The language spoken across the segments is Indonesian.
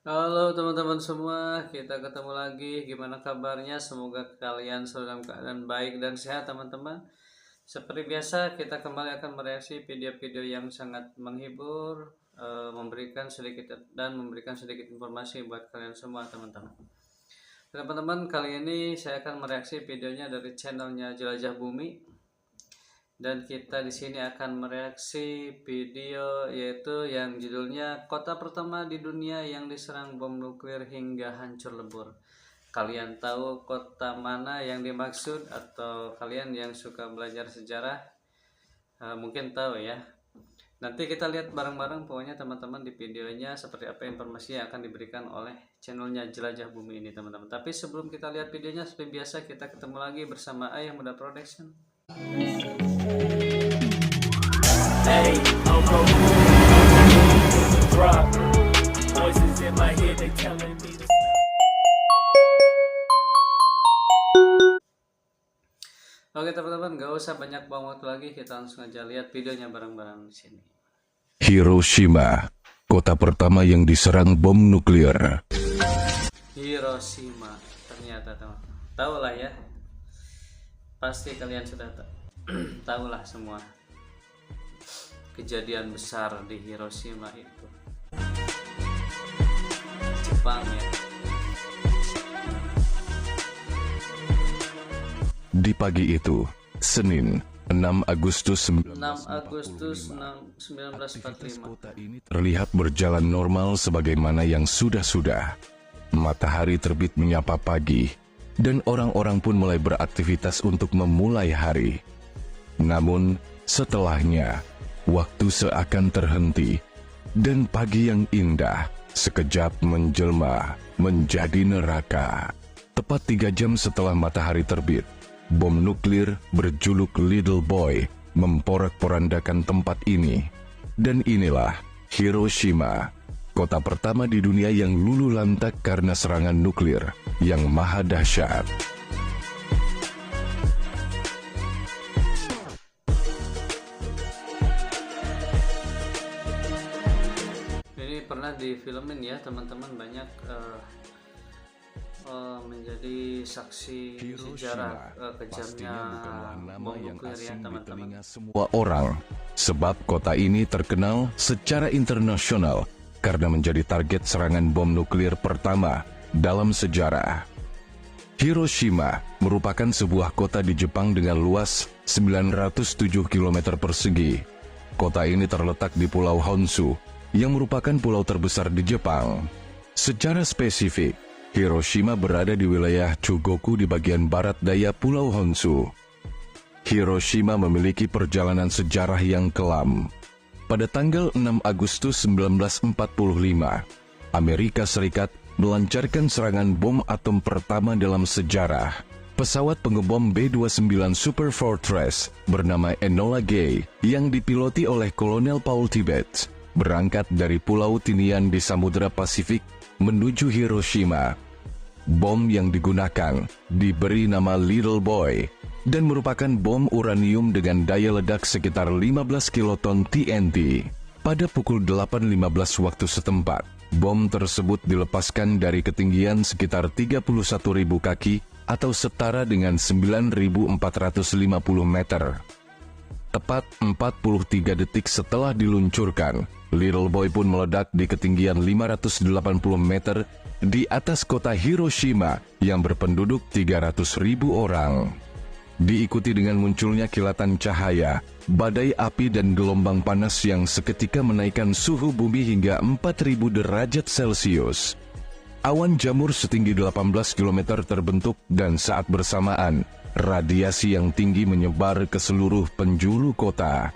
Halo teman-teman semua, kita ketemu lagi. Gimana kabarnya? Semoga kalian selalu dalam keadaan baik dan sehat, teman-teman. Seperti biasa, kita kembali akan mereaksi video-video yang sangat menghibur, memberikan sedikit informasi buat kalian semua, teman-teman. Teman-teman, kali ini saya akan mereaksi videonya dari channelnya Jelajah Bumi. Dan kita di sini akan mereaksi video yaitu yang judulnya Kota Pertama di Dunia yang Diserang Bom Nuklir Hingga Hancur Lebur. Kalian tahu kota mana yang dimaksud atau kalian yang suka belajar sejarah mungkin tahu ya. Nanti kita lihat bareng-bareng pokoknya teman-teman di videonya seperti apa informasi yang akan diberikan oleh channelnya Jelajah Bumi ini, teman-teman. Tapi sebelum kita lihat videonya, seperti biasa kita ketemu lagi bersama Ayah Muda Production. Hey, Uncle, drop. Voices in my head, they telling me to... Oke teman-teman, gak usah banyak buang waktu lagi, kita langsung aja lihat videonya bareng-bareng di sini. Hiroshima, kota pertama yang diserang bom nuklir. Hiroshima, ternyata teman, tahu lah ya, pasti kalian sudah tahu lah semua kejadian besar di Hiroshima itu. Jepang ya. Di pagi itu, Senin, 6 Agustus 1945. Kota ini terlihat berjalan normal sebagaimana yang sudah-sudah. Matahari terbit menyapa pagi, dan orang-orang pun mulai beraktivitas untuk memulai hari. Namun, setelahnya, waktu seakan terhenti, dan pagi yang indah sekejap menjelma menjadi neraka. Tepat 3 jam setelah matahari terbit, bom nuklir berjuluk Little Boy memporak-porandakan tempat ini. Dan inilah Hiroshima, kota pertama di dunia yang luluh lantak karena serangan nuklir yang maha dahsyat. Ini pernah difilmin ya teman-teman, banyak menjadi saksi sejarah kejamnya bom nuklir ya teman-teman. Semua orang, sebab kota ini terkenal secara internasional karena menjadi target serangan bom nuklir pertama dalam sejarah. Hiroshima merupakan sebuah kota di Jepang dengan luas 907 km persegi. Kota ini terletak di Pulau Honshu, yang merupakan pulau terbesar di Jepang. Secara spesifik, Hiroshima berada di wilayah Chugoku di bagian barat daya Pulau Honshu. Hiroshima memiliki perjalanan sejarah yang kelam. Pada tanggal 6 Agustus 1945, Amerika Serikat melancarkan serangan bom atom pertama dalam sejarah. Pesawat pengebom B-29 Super Fortress bernama Enola Gay yang dipiloti oleh Kolonel Paul Tibbets berangkat dari Pulau Tinian di Samudra Pasifik menuju Hiroshima. Bom yang digunakan diberi nama Little Boy dan merupakan bom uranium dengan daya ledak sekitar 15 kiloton TNT. Pada pukul 8.15 waktu setempat, bom tersebut dilepaskan dari ketinggian sekitar 31.000 kaki atau setara dengan 9.450 meter. Tepat 43 detik setelah diluncurkan, Little Boy pun meledak di ketinggian 580 meter di atas kota Hiroshima yang berpenduduk 300.000 orang. Diikuti dengan munculnya kilatan cahaya, badai api dan gelombang panas yang seketika menaikkan suhu bumi hingga 4.000 derajat Celcius. Awan jamur setinggi 18 km terbentuk dan saat bersamaan, radiasi yang tinggi menyebar ke seluruh penjuru kota.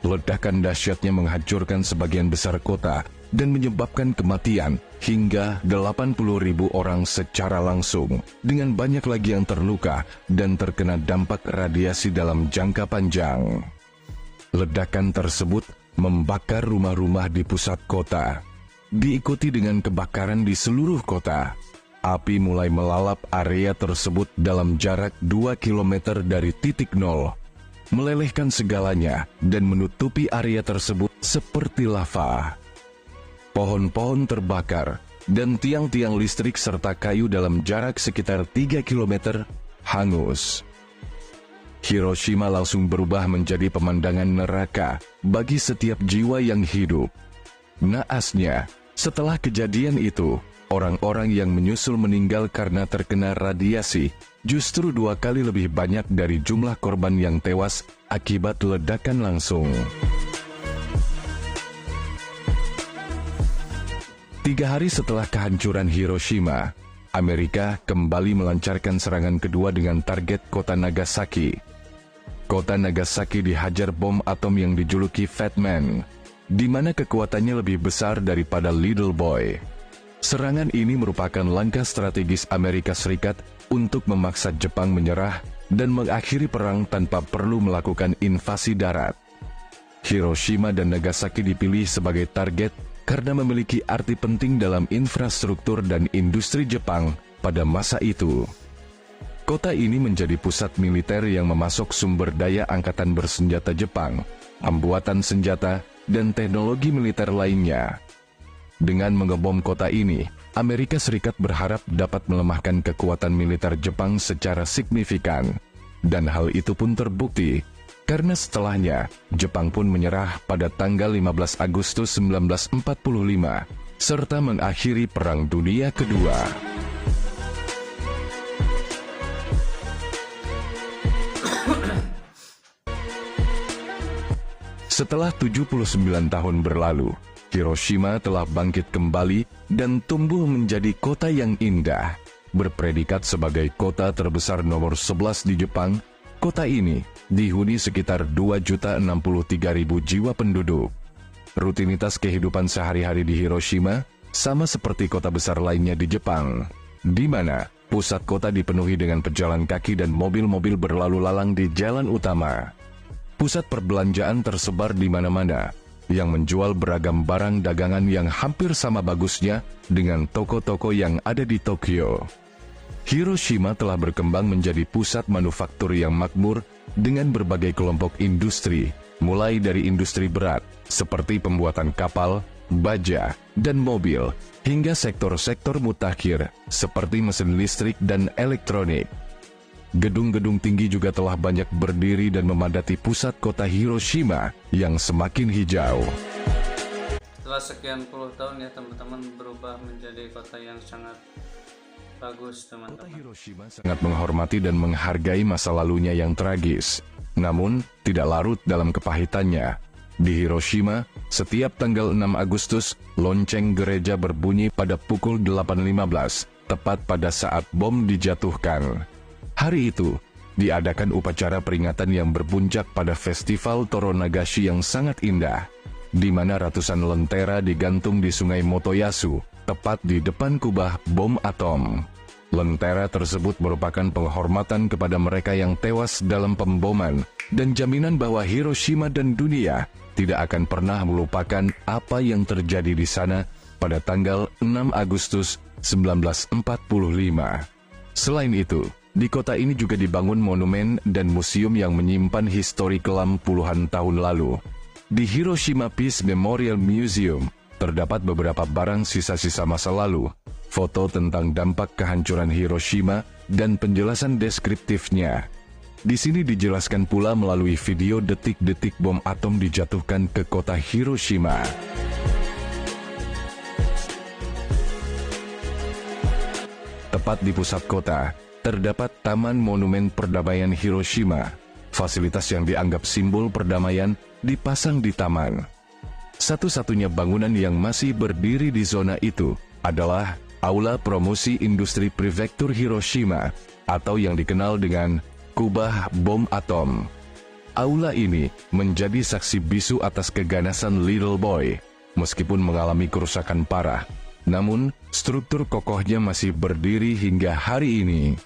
Ledakan dahsyatnya menghancurkan sebagian besar kota dan menyebabkan kematian hingga 80.000 orang secara langsung, dengan banyak lagi yang terluka dan terkena dampak radiasi dalam jangka panjang. Ledakan tersebut membakar rumah-rumah di pusat kota. Diikuti dengan kebakaran di seluruh kota. Api mulai melalap area tersebut dalam jarak 2 km dari titik nol, melelehkan segalanya dan menutupi area tersebut seperti lava. Pohon-pohon terbakar, dan tiang-tiang listrik serta kayu dalam jarak sekitar 3 km hangus. Hiroshima langsung berubah menjadi pemandangan neraka bagi setiap jiwa yang hidup. Naasnya, setelah kejadian itu, orang-orang yang menyusul meninggal karena terkena radiasi justru 2 kali lebih banyak dari jumlah korban yang tewas akibat ledakan langsung. 3 hari setelah kehancuran Hiroshima, Amerika kembali melancarkan serangan kedua dengan target kota Nagasaki. Kota Nagasaki dihajar bom atom yang dijuluki Fat Man, di mana kekuatannya lebih besar daripada Little Boy. Serangan ini merupakan langkah strategis Amerika Serikat untuk memaksa Jepang menyerah dan mengakhiri perang tanpa perlu melakukan invasi darat. Hiroshima dan Nagasaki dipilih sebagai target karena memiliki arti penting dalam infrastruktur dan industri Jepang pada masa itu. Kota ini menjadi pusat militer yang memasok sumber daya angkatan bersenjata Jepang, pembuatan senjata, dan teknologi militer lainnya. Dengan mengebom kota ini, Amerika Serikat berharap dapat melemahkan kekuatan militer Jepang secara signifikan. Dan hal itu pun terbukti, karena setelahnya, Jepang pun menyerah pada tanggal 15 Agustus 1945, serta mengakhiri Perang Dunia Kedua. Setelah 79 tahun berlalu, Hiroshima telah bangkit kembali dan tumbuh menjadi kota yang indah. Berpredikat sebagai kota terbesar nomor 11 di Jepang, kota ini dihuni sekitar 2.063.000 jiwa penduduk. Rutinitas kehidupan sehari-hari di Hiroshima sama seperti kota besar lainnya di Jepang, di mana pusat kota dipenuhi dengan pejalan kaki dan mobil-mobil berlalu lalang di jalan utama. Pusat perbelanjaan tersebar di mana-mana, yang menjual beragam barang dagangan yang hampir sama bagusnya dengan toko-toko yang ada di Tokyo. Hiroshima telah berkembang menjadi pusat manufaktur yang makmur dengan berbagai kelompok industri, mulai dari industri berat, seperti pembuatan kapal, baja, dan mobil, hingga sektor-sektor mutakhir, seperti mesin listrik dan elektronik. Gedung-gedung tinggi juga telah banyak berdiri dan memadati pusat kota Hiroshima yang semakin hijau. Setelah sekian puluh tahun ya teman-teman, berubah menjadi kota yang sangat bagus teman-teman. Kota Hiroshima sangat menghormati dan menghargai masa lalunya yang tragis, namun tidak larut dalam kepahitannya. Di Hiroshima, setiap tanggal 6 Agustus, lonceng gereja berbunyi pada pukul 8.15, tepat pada saat bom dijatuhkan. Hari itu, diadakan upacara peringatan yang berpuncak pada festival Toronagashi yang sangat indah, di mana ratusan lentera digantung di sungai Motoyasu, tepat di depan kubah bom atom. Lentera tersebut merupakan penghormatan kepada mereka yang tewas dalam pemboman, dan jaminan bahwa Hiroshima dan dunia tidak akan pernah melupakan apa yang terjadi di sana pada tanggal 6 Agustus 1945. Selain itu, di kota ini juga dibangun monumen dan museum yang menyimpan histori kelam puluhan tahun lalu. Di Hiroshima Peace Memorial Museum, terdapat beberapa barang sisa-sisa masa lalu, foto tentang dampak kehancuran Hiroshima, dan penjelasan deskriptifnya. Di sini dijelaskan pula melalui video detik-detik bom atom dijatuhkan ke kota Hiroshima. Tepat di pusat kota, terdapat Taman Monumen Perdamaian Hiroshima. Fasilitas yang dianggap simbol perdamaian dipasang di taman. Satu-satunya bangunan yang masih berdiri di zona itu adalah Aula Promosi Industri Prefektur Hiroshima, atau yang dikenal dengan Kubah Bom Atom. Aula ini menjadi saksi bisu atas keganasan Little Boy, meskipun mengalami kerusakan parah. Namun, struktur kokohnya masih berdiri hingga hari ini.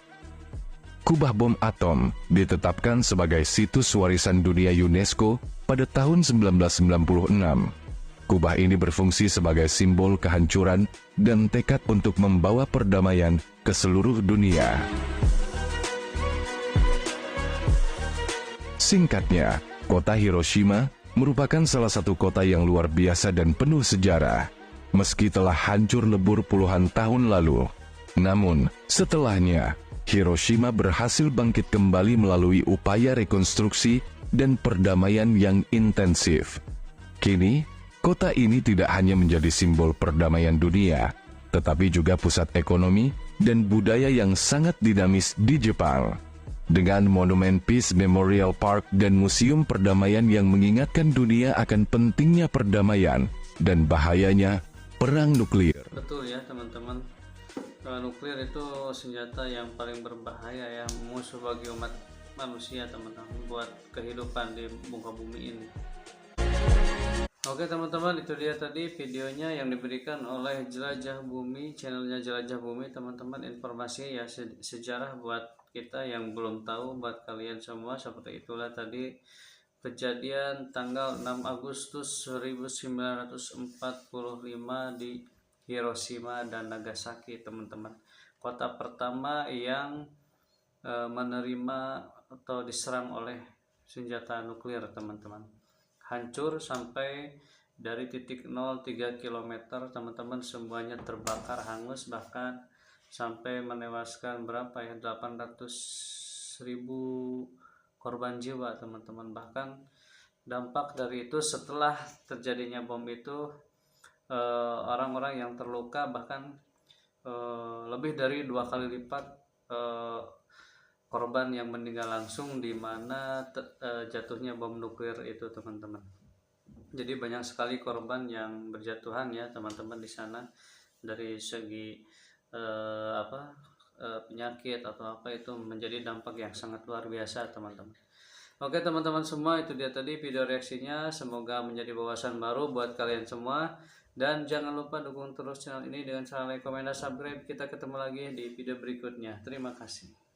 Kubah bom atom ditetapkan sebagai situs warisan dunia UNESCO pada tahun 1996. Kubah ini berfungsi sebagai simbol kehancuran dan tekad untuk membawa perdamaian ke seluruh dunia. Singkatnya, kota Hiroshima merupakan salah satu kota yang luar biasa dan penuh sejarah. meski telah hancur lebur puluhan tahun lalu. Namun, setelahnya, Hiroshima berhasil bangkit kembali melalui upaya rekonstruksi dan perdamaian yang intensif. Kini, kota ini tidak hanya menjadi simbol perdamaian dunia, tetapi juga pusat ekonomi dan budaya yang sangat dinamis di Jepang. Dengan monumen Peace Memorial Park dan museum perdamaian yang mengingatkan dunia akan pentingnya perdamaian dan bahayanya perang nuklir. Betul ya teman-teman, nuklir itu senjata yang paling berbahaya, yang musuh bagi umat manusia teman-teman, buat kehidupan di muka bumi ini. Oke teman-teman, itu dia tadi videonya yang diberikan oleh Jelajah Bumi, channelnya Jelajah Bumi teman-teman. Informasi ya sejarah buat kita yang belum tahu, buat kalian semua. Seperti itulah tadi kejadian tanggal 6 Agustus 1945 di Hiroshima dan Nagasaki teman-teman. Kota pertama yang menerima atau diserang oleh senjata nuklir teman-teman. Hancur sampai dari titik 03 km teman-teman, semuanya terbakar hangus, bahkan sampai menewaskan berapa ya, 800.000 korban jiwa teman-teman. Bahkan dampak dari itu setelah terjadinya bom itu, orang-orang yang terluka bahkan lebih dari 2 kali lipat korban yang meninggal langsung di mana jatuhnya bom nuklir itu teman-teman. Jadi banyak sekali korban yang berjatuhan ya teman-teman di sana, dari segi penyakit atau apa, itu menjadi dampak yang sangat luar biasa teman-teman. Oke teman-teman semua, itu dia tadi video reaksinya, semoga menjadi wawasan baru buat kalian semua. Dan jangan lupa dukung terus channel ini dengan cara like, komen, dan subscribe. Kita ketemu lagi di video berikutnya. Terima kasih.